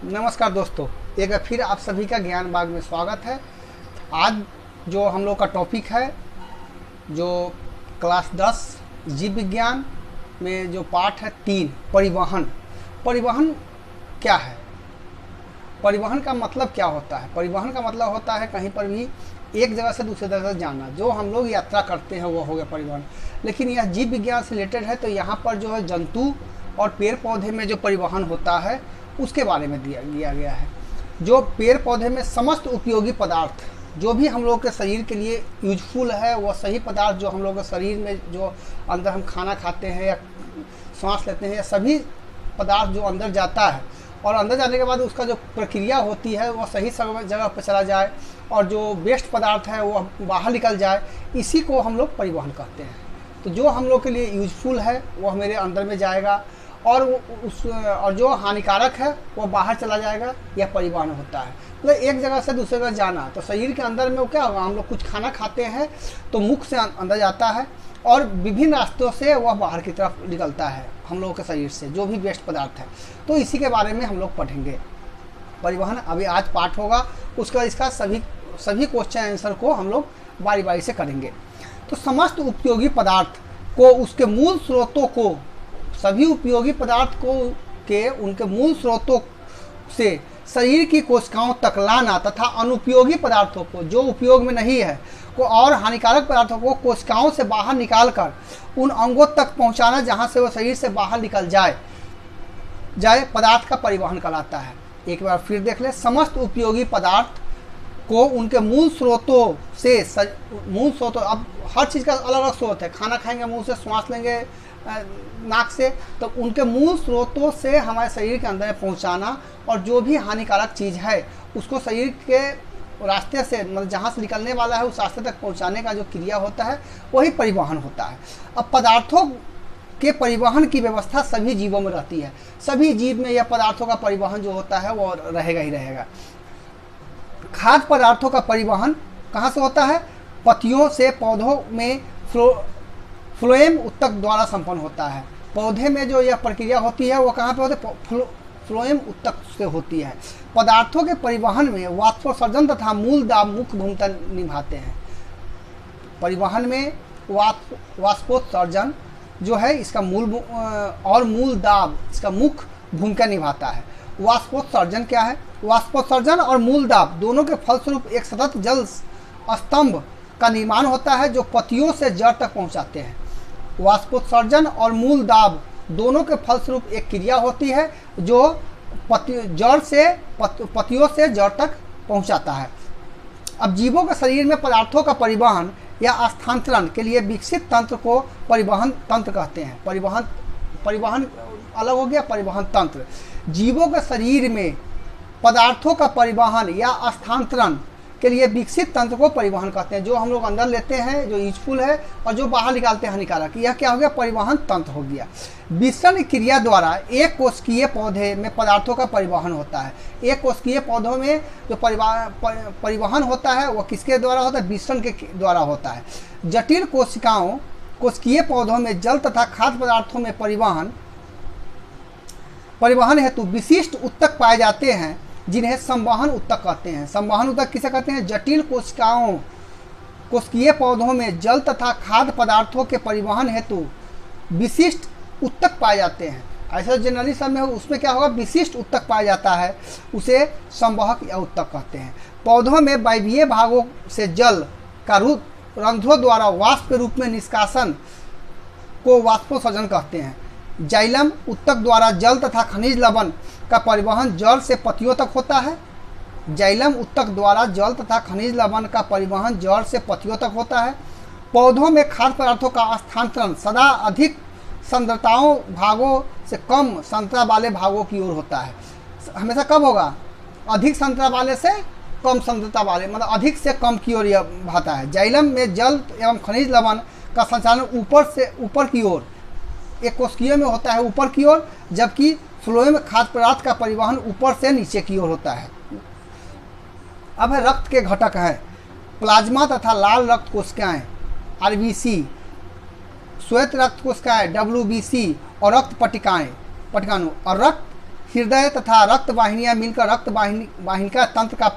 नमस्कार दोस्तों, एक बार फिर आप सभी का ज्ञान बाग में स्वागत है। आज जो हम लोग का टॉपिक है, जो क्लास 10 जीव विज्ञान में जो पाठ है 3, परिवहन। परिवहन क्या है? परिवहन का मतलब क्या होता है? परिवहन का मतलब होता है कहीं पर भी एक जगह से दूसरी जगह जाना। जो हम लोग यात्रा करते हैं वो हो गया परिवहन। लेकिन यह जीव विज्ञान से रिलेटेड है, तो यहाँ पर जो है जंतु और पेड़ पौधे में जो परिवहन होता है उसके बारे में दिया गया है। जो पेड़ पौधे में समस्त उपयोगी पदार्थ जो भी हम लोग के शरीर के लिए यूजफुल है, वह सही पदार्थ जो हम लोग के शरीर में जो अंदर हम खाना खाते हैं या सांस लेते हैं, या सभी पदार्थ जो अंदर जाता है और अंदर जाने के बाद उसका जो प्रक्रिया होती है वह सही जगह पर चला जाए और जो वेस्ट पदार्थ है वह बाहर निकल जाए, इसी को हम लोग परिवहन कहते हैं। तो जो हम लोग के लिए यूजफुल है वह मेरे अंदर में जाएगा और जो हानिकारक है वो बाहर चला जाएगा, यह परिवहन होता है। मतलब एक जगह से दूसरी जगह जाना। तो शरीर के अंदर में वो क्या होगा, हम लोग कुछ खाना खाते हैं तो मुख से अंदर जाता है और विभिन्न रास्तों से वह बाहर की तरफ निकलता है हम लोगों के शरीर से, जो भी वेस्ट पदार्थ है। तो इसी के बारे में हम लोग पढ़ेंगे। परिवहन अभी आज पाठ होगा, उसका इसका सभी क्वेश्चन आंसर को हम लोग बारी बारी से करेंगे। तो समस्त उपयोगी पदार्थ को उसके मूल स्रोतों को, सभी उपयोगी पदार्थ को के उनके मूल स्रोतों से शरीर की कोशिकाओं तक लाना तथा अनुपयोगी पदार्थों को, जो उपयोग में नहीं है, को और हानिकारक पदार्थों को कोशिकाओं से बाहर निकालकर उन अंगों तक पहुंचाना जहां से वो शरीर से बाहर निकल जाए पदार्थ का परिवहन कहलाता है। एक बार फिर देख ले, समस्त उपयोगी पदार्थ को उनके मूल स्रोतों से, अब हर चीज़ का अलग अलग स्रोत है। खाना खाएंगे मुंह से, श्वास लेंगे नाक से, तो उनके मूल स्रोतों से हमारे शरीर के अंदर पहुंचाना और जो भी हानिकारक चीज़ है उसको शरीर के रास्ते से, मतलब जहाँ से निकलने वाला है उस रास्ते तक पहुंचाने का जो क्रिया होता है वही परिवहन होता है। अब पदार्थों के परिवहन की व्यवस्था सभी जीवों में रहती है। सभी जीव में यह पदार्थों का परिवहन जो होता है वो रहेगा ही रहेगा। खाद्य पदार्थों का परिवहन कहाँ से होता है? पत्तियों से पौधों में फ्लोएम उत्तक द्वारा संपन्न होता है। पौधे में जो यह प्रक्रिया होती है वो कहाँ पे होती है? फ्लोएम उत्तक से होती है। पदार्थों के परिवहन में वाष्पोत्सर्जन तथा मूल दाब मुख्य भूमिका निभाते हैं। परिवहन में वाष्पोत्सर्जन जो है इसका मूल दाब इसका मुख्य भूमिका निभाता है। वाष्पोत्सर्जन क्या है? वाष्पोत्सर्जन और मूल दाब दोनों के फलस्वरूप एक सतत जल स्तंभ का निर्माण होता है जो पत्तियों से जड़ तक पहुंचाते हैं। वाष्पोत्सर्जन और मूल दाब दोनों के फलस्वरूप एक क्रिया होती है जो पत्तियों से जड़ तक पहुंचाता है। अब जीवों के शरीर में पदार्थों का परिवहन या स्थानांतरण के लिए विकसित तंत्र को परिवहन तंत्र कहते हैं। परिवहन अलग हो गया, परिवहन तंत्र। जीवों के शरीर में पदार्थों का परिवहन या स्थानांतरण के लिए विकसित तंत्र को परिवहन कहते हैं। जो हम लोग अंदर लेते हैं जो यूजफुल है और जो बाहर निकालते हैं हानिकारक, यह क्या हो गया? परिवहन तंत्र हो गया। विसरण क्रिया द्वारा एक कोशिकीय पौधे में पदार्थों का परिवहन होता है। एक कोशिकीय पौधों में जो परिवहन होता है वह किसके द्वारा होता है? विसरण के द्वारा होता है। जटिल कोशिकीय पौधों में जल तथा खाद्य पदार्थों में परिवहन हेतु विशिष्ट उत्तक पाए जाते हैं जिन्हें संवहन उत्तक कहते हैं। संवहन उत्तक किसे कहते हैं? जटिल कोशिकीय पौधों में जल तथा खाद्य पदार्थों के परिवहन हेतु विशिष्ट उत्तक पाए जाते हैं। ऐसा जनरली सब में उसमें क्या होगा? विशिष्ट उत्तक पाया जाता है, उसे संवहक या उत्तक कहते हैं। पौधों में वायवीय भागों से जल का रंध्रों द्वारा वाष्प के रूप में निष्कासन को वाष्पोत्सर्जन कहते हैं। जाइलम उत्तक द्वारा जल तथा खनिज लवण का परिवहन जड़ से पत्तियों तक होता है। जाइलम उत्तक द्वारा जल तथा खनिज लवण का परिवहन जड़ से पत्तियों तक होता है। पौधों में खाद्य पदार्थों का स्थानांतरण सदा अधिक सांद्रताओं भागों से कम सांद्रता वाले भागों की ओर होता है। हमेशा कब होगा? अधिक सांद्रता वाले से कम सांद्रता वाले, मतलब अधिक से कम की ओर यह बहता है। जाइलम में जल एवं खनिज लवण का संचालन ऊपर की ओर, एक कोशिकीय में होता है ऊपर की ओर, जबकि फ्लोएम खाद्य पदार्थ का परिवहन ऊपर से नीचे की ओर होता है। अब है रक्त के घटक हैं प्लाज्मा तथा लाल रक्त कोशिकाएं आरबीसी, श्वेत रक्त कोशिकाएं डब्ल्यूबीसी और रक्त पट्टिकाणु। और रक्त हृदय तथा रक्त वाहिनियाँ मिलकर रक्त वाहिनिका तंत्र का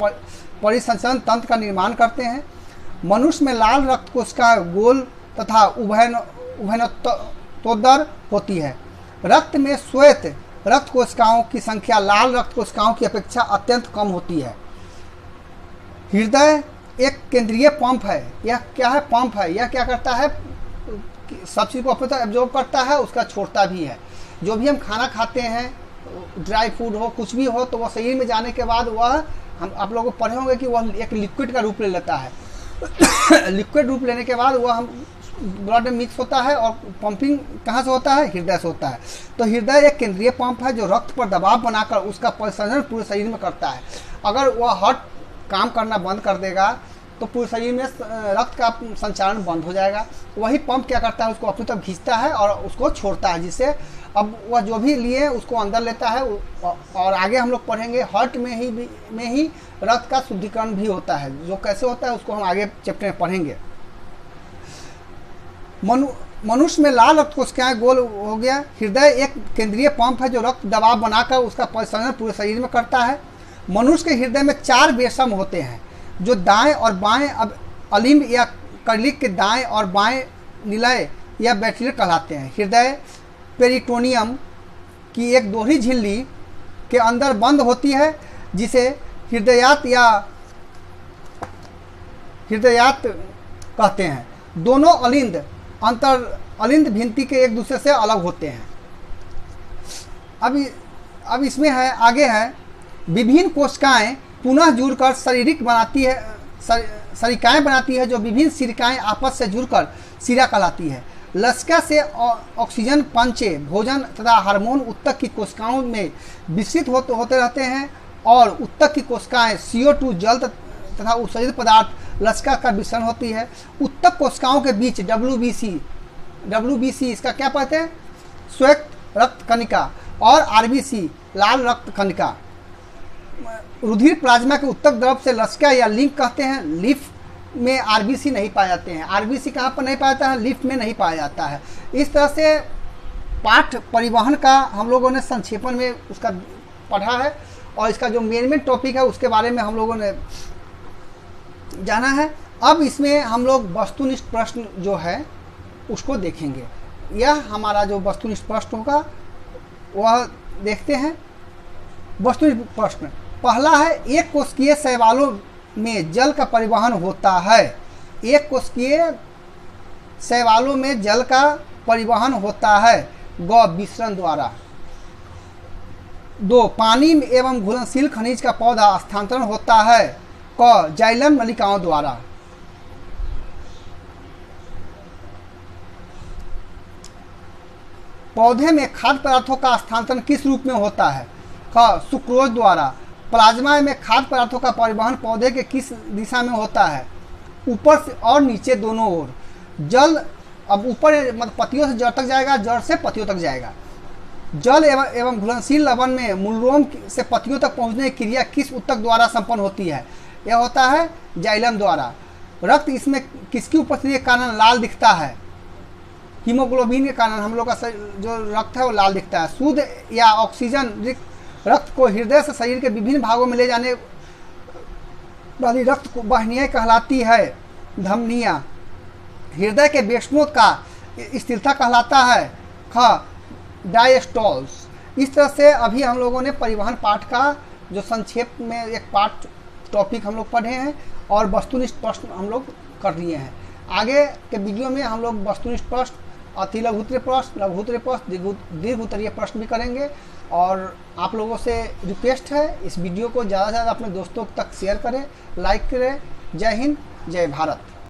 परिसंचरण तंत्र का निर्माण करते हैं। मनुष्य में लाल रक्त कोशिका गोल तथा उभयनतोदर होती है। रक्त में श्वेत रक्त कोशिकाओं की संख्या लाल रक्त कोशिकाओं की अपेक्षा अत्यंत कम होती है। हृदय एक केंद्रीय पंप है। यह क्या है? पंप है। यह क्या करता है? सब चीज़ को अपने एब्जॉर्ब करता है, उसका छोड़ता भी है। जो भी हम खाना खाते हैं, ड्राई फूड हो, कुछ भी हो, तो वह शरीर में जाने के बाद वह हम आप लोगों को पढ़े होंगे कि वह एक लिक्विड का रूप ले लेता है। लिक्विड रूप लेने के बाद वह हम ब्लड में मिक्स होता है और पंपिंग कहाँ से होता है? हृदय से होता है। तो हृदय एक केंद्रीय पंप है जो रक्त पर दबाव बनाकर उसका परिसंचरण पूरे शरीर में करता है। अगर वह हार्ट काम करना बंद कर देगा तो पूरे शरीर में रक्त का संचालन बंद हो जाएगा। वही पंप क्या करता है? उसको अपनी तरफ खींचता है और उसको छोड़ता है, जिससे अब वह जो भी लिए उसको अंदर लेता है। और आगे हम लोग पढ़ेंगे हार्ट में ही रक्त का शुद्धिकरण भी होता है। जो कैसे होता है उसको हम आगे चैप्टर में पढ़ेंगे। मनुष्य में लाल रक्त कोशिकाएं गोल हो गया। हृदय एक केंद्रीय पंप है जो रक्त दबाव बनाकर उसका परिसंचरण पूरे शरीर में करता है। मनुष्य के हृदय में 4 वेसम होते हैं जो दाएं और बाएं अब अलिंब या कर्लिक के दाएं और बाएं निलय या बैटरीटर कहलाते हैं। हृदय पेरिटोनियम की एक दोहरी झिल्ली के अंदर बंद होती है जिसे हृदयात कहते हैं। दोनों अलिंद भित्ति के एक दूसरे से अलग होते हैं। अब इसमें है, आगे है, विभिन्न कोशिकाएं पुनः जुड़कर सरिकाएं बनाती है जो विभिन्न सिरिकाएं आपस से जुड़कर सिरा कहलाती है। लसिका से ऑक्सीजन पंचे भोजन तथा हार्मोन उत्तक की कोशिकाओं में विस्तृत होते रहते हैं और उत्तक की कोशिकाएं CO2 जल तथा उत्सर्जित पदार्थ लसिका का मिश्रण होती है। उत्तक कोशिकाओं के बीच WBC इसका क्या पढ़ते हैं? श्वेत रक्त कणिका और RBC लाल रक्त कणिका। रुधिर प्लाज्मा के उत्तक द्रव से लसिका या लिंक कहते हैं। लिफ में RBC नहीं पाए जाते हैं। RBC कहाँ पर नहीं पाया जाता है? लिफ में नहीं पाया जाता है। इस तरह से पाठ परिवहन का हम लोगों ने संक्षेपण में उसका पढ़ा है और इसका जो मेन टॉपिक है उसके बारे में हम लोगों ने जाना है। अब इसमें हम लोग वस्तुनिष्ठ प्रश्न जो है उसको देखेंगे। यह हमारा जो वस्तुनिष्ठ प्रश्न होगा वह देखते हैं। वस्तुनिष्ठ प्रश्न पहला है, एक कोशिकीय शैवालों में जल का परिवहन होता है। एक कोशिकीय शैवालों में जल का परिवहन होता है विसरण द्वारा। 2, पानी एवं घुलनशील खनिज का पौधा स्थानांतरण होता है जाइलम नलिकाओं द्वारा। पौधे में खाद्य पदार्थों का स्थानांतरण किस रूप में होता है? सुक्रोज द्वारा। प्लाज्मा में खाद्य पदार्थों का परिवहन पौधे के किस दिशा में होता है? ऊपर से और नीचे दोनों ओर। जल अब ऊपर मतलब पत्तियों से जड़ तक जाएगा, जड़ से पत्तियों तक जाएगा। जल एवं घुलनशील लवण में मूलरोम से पत्तियों तक पहुंचने की क्रिया किस उत्तक द्वारा संपन्न होती है? यह होता है जाइलम द्वारा। रक्त इसमें किसकी उपस्थिति के कारण लाल दिखता है? हीमोग्लोबिन के कारण हम लोग का जो रक्त है वो लाल दिखता है। शुद्ध या ऑक्सीजन रक्त को हृदय से शरीर के विभिन्न भागों में ले जाने वाली रक्त वाहिनियाँ कहलाती है धमनियाँ। हृदय के वेष्मों का स्थिरता कहलाता है डायस्टोल्स। इस तरह से अभी हम लोगों ने परिवहन पाठ का जो संक्षेप में एक पाठ टॉपिक हम लोग पढ़े हैं और वस्तुनिष्ठ प्रश्न हम लोग कर लिए हैं। आगे के वीडियो में हम लोग वस्तुनिष्ठ प्रश्न, अति लघुत्तरीय प्रश्न, लघुत्तरीय प्रश्न, दीर्घ उत्तरीय प्रश्न भी करेंगे। और आप लोगों से रिक्वेस्ट है इस वीडियो को ज़्यादा से ज़्यादा अपने दोस्तों तक शेयर करें, लाइक करें। जय हिंद, जय भारत।